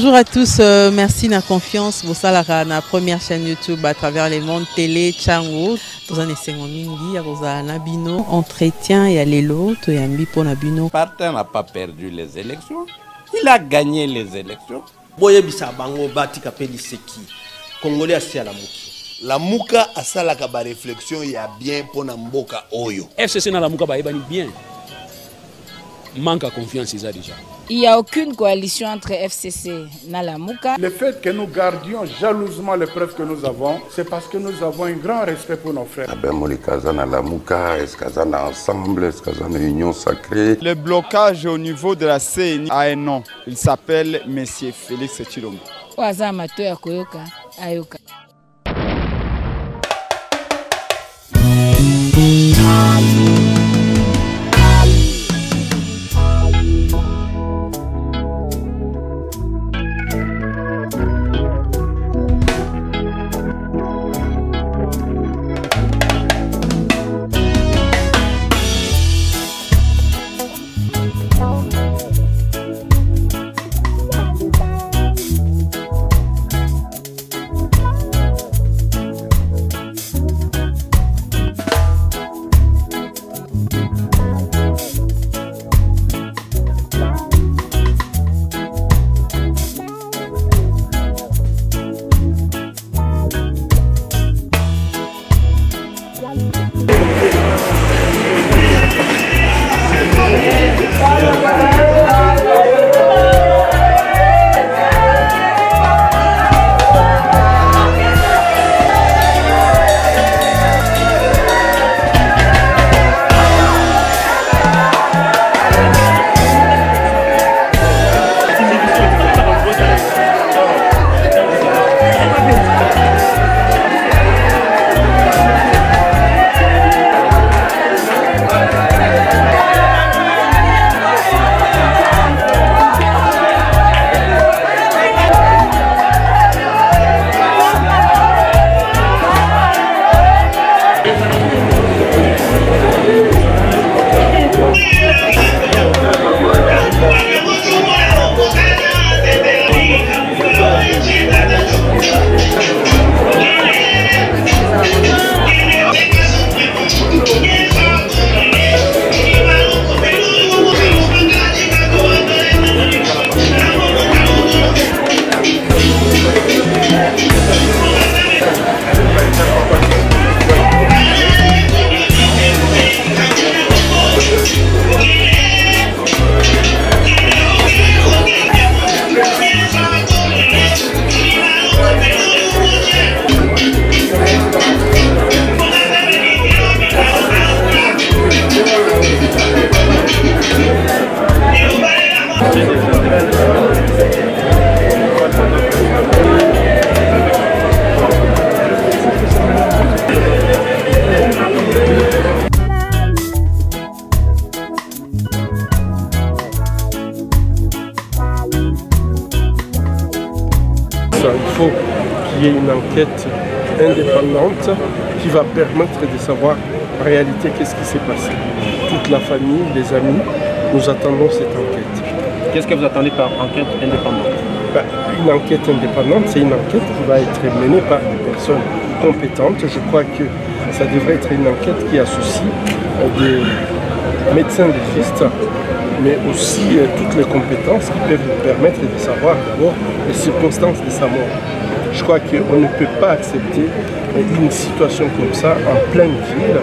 Bonjour à tous, merci de la confiance. Vous savez, la première chaîne YouTube à travers les mondes télé, Tchango. Dans un essai mingi, à Nabino, entretien et à l'élo, to yambi pour Nabino. Martin n'a pas perdu les élections, il a gagné les élections. Boye bisa bango bati kapeli seki. Congolais asi à la muki. La muka asala kaba réflexion ya bien pour mboka oyo. FCC na la muka ba ebani bien. Manque à confiance déjà. Il n'y a aucune coalition entre FCC et Nalamuka. Le fait que nous gardions jalousement les preuves que nous avons, c'est parce que nous avons un grand respect pour nos frères. Ensemble, Union sacrée. Le blocage au niveau de la CNI a un nom. Il s'appelle M. Félix Tshilombo. Il faut qu'il y ait une enquête indépendante qui va permettre de savoir en réalité qu'est-ce qui s'est passé. Toute la famille, les amis, nous attendons cette enquête. Qu'est-ce que vous attendez par enquête indépendante? Une enquête indépendante, c'est une enquête qui va être menée par des personnes compétentes. Je crois que ça devrait être une enquête qui associe des médecins légistes, mais aussi toutes les compétences qui peuvent nous permettre de savoir d'abord les circonstances de sa mort. Je crois qu'on ne peut pas accepter une situation comme ça en pleine ville,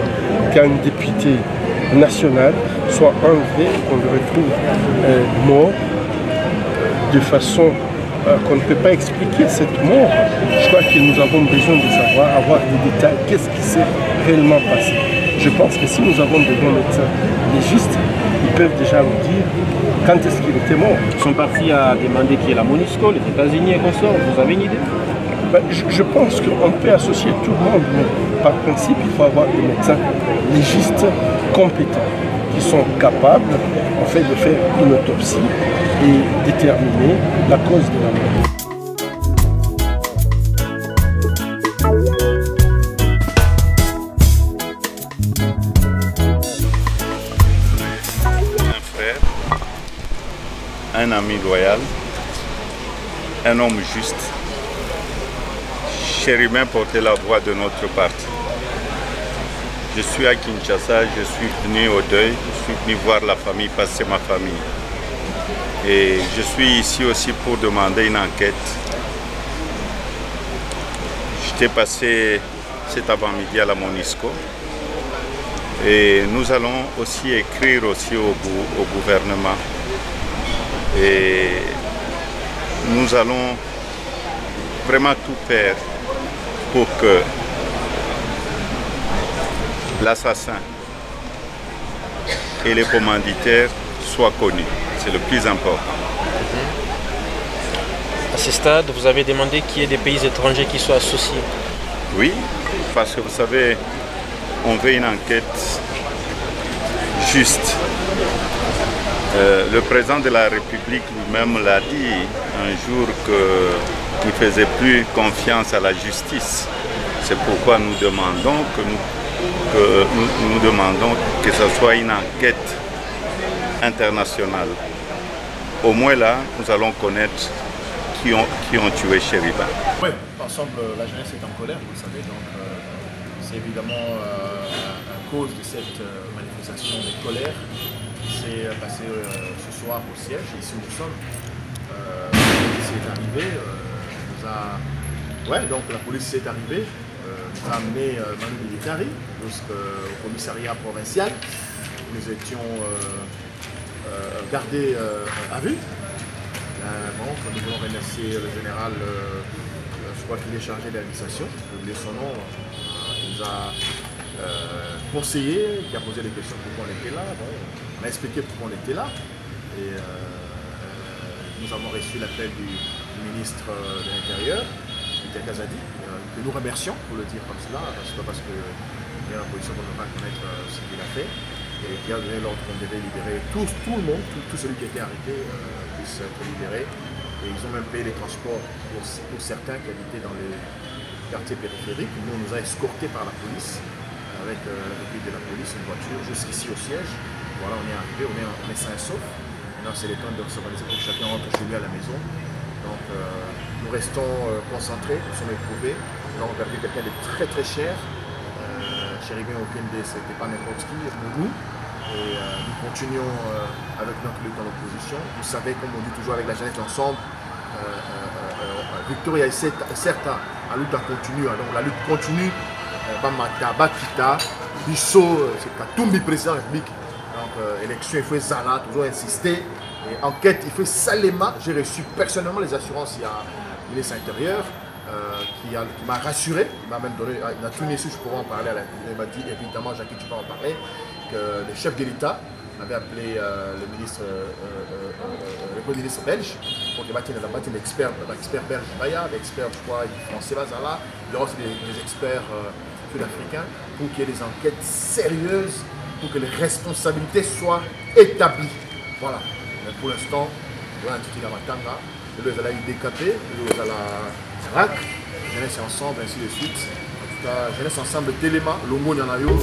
qu'un député national soit enlevé et qu'on le retrouve mort de façon qu'on ne peut pas expliquer cette mort. Je crois que nous avons besoin de savoir, avoir des détails, qu'est-ce qui s'est réellement passé. Je pense que si nous avons de bons médecins légistes, ils peuvent déjà nous dire quand est-ce qu'il était mort. Son parti a demandé qu'il y ait la MONUSCO, les États-Unis et consorts. Vous avez une idée? Je pense qu'on peut associer tout le monde, mais par principe, il faut avoir des médecins légistes compétents, qui sont capables en fait, de faire une autopsie et déterminer la cause de la mort. Un ami loyal, un homme juste. Chérubin portait la voix de notre parti. Je suis à Kinshasa, je suis venu au deuil, je suis venu voir la famille, passer ma famille. Et je suis ici aussi pour demander une enquête. J'étais passé cet avant-midi à la Monisco. Et nous allons aussi écrire aussi au gouvernement. Et nous allons vraiment tout faire pour que l'assassin et les commanditaires soient connus. C'est le plus important. À ce stade, vous avez demandé qu'il y ait des pays étrangers qui soient associés. Oui, parce que vous savez, on veut une enquête juste. Le président de la République lui-même l'a dit un jour qu'il ne faisait plus confiance à la justice. C'est pourquoi nous demandons que ce soit une enquête internationale. Au moins là, nous allons connaître qui ont tué Chérubin. Oui, ensemble, la jeunesse est en colère, vous le savez, donc c'est évidemment à cause de cette manifestation de colère qui s'est passée ce soir au siège, ici où nous sommes. C'est arrivé, donc la police est arrivée, nous a amené Manu Militari au commissariat provincial. Nous étions gardés à vue. Nous voulons remercier le général, je crois qu'il est chargé de l'administration, j'ai oublié son nom, il nous a conseillé, qui a posé des questions pourquoi on était là. On a expliqué pourquoi on était là. Et nous avons reçu l'appel du ministre de l'Intérieur, Peter Kazadi, que nous remercions, pour le dire comme cela, c'est pas parce qu'il est en position qu'on ne peut pas connaître ce qu'il a fait, et qui a donné l'ordre qu'on devait libérer tout le monde, tout celui qui était arrêté puisse être libéré. Et ils ont même payé les transports pour certains qui habitaient dans les quartiers périphériques. Nous, on nous a escortés par la police, avec l'appui de la police, une voiture, jusqu'ici au siège. Voilà, on est arrivé, on est sain et sauf. Maintenant, c'est le temps de s'organiser pour que chacun rentre chez lui à la maison. Donc, nous restons concentrés, nous sommes éprouvés. Nous avons perdu quelqu'un de très très cher. Chérubin Okende, c'était pas n'importe qui, nous. Et nous continuons avec notre lutte dans l'opposition. Vous savez, comme on dit toujours avec la jeunesse ensemble, Victoria est certes, la lutte continue. Donc la lutte continue. Bamata, Bakita, Bisso, c'est Katumbi, président de la République. Donc élection, il faut Zala, toujours insister. Et enquête, il faut Salema. J'ai reçu personnellement les assurances, il y a le ministre intérieur qui m'a rassuré. Il m'a même donné, il a tout ici, je pourrais en parler à la télé. Il m'a dit évidemment, Jackie, tu peux en parler. Que le chef de l'État avait appelé le ministre, le premier ministre belge, pour qu'il y ait des experts belges, des experts français, il y aura aussi des experts sud-africains, pour qu'il y ait des enquêtes sérieuses, pour que les responsabilités soient établies. Voilà. Mais pour l'instant, on a un petit Matanga, le à la IDKP, le à la RAC, jeunesse ensemble, ainsi de suite. En tout cas, jeunesse ensemble, Téléma, Longo Nyanayo.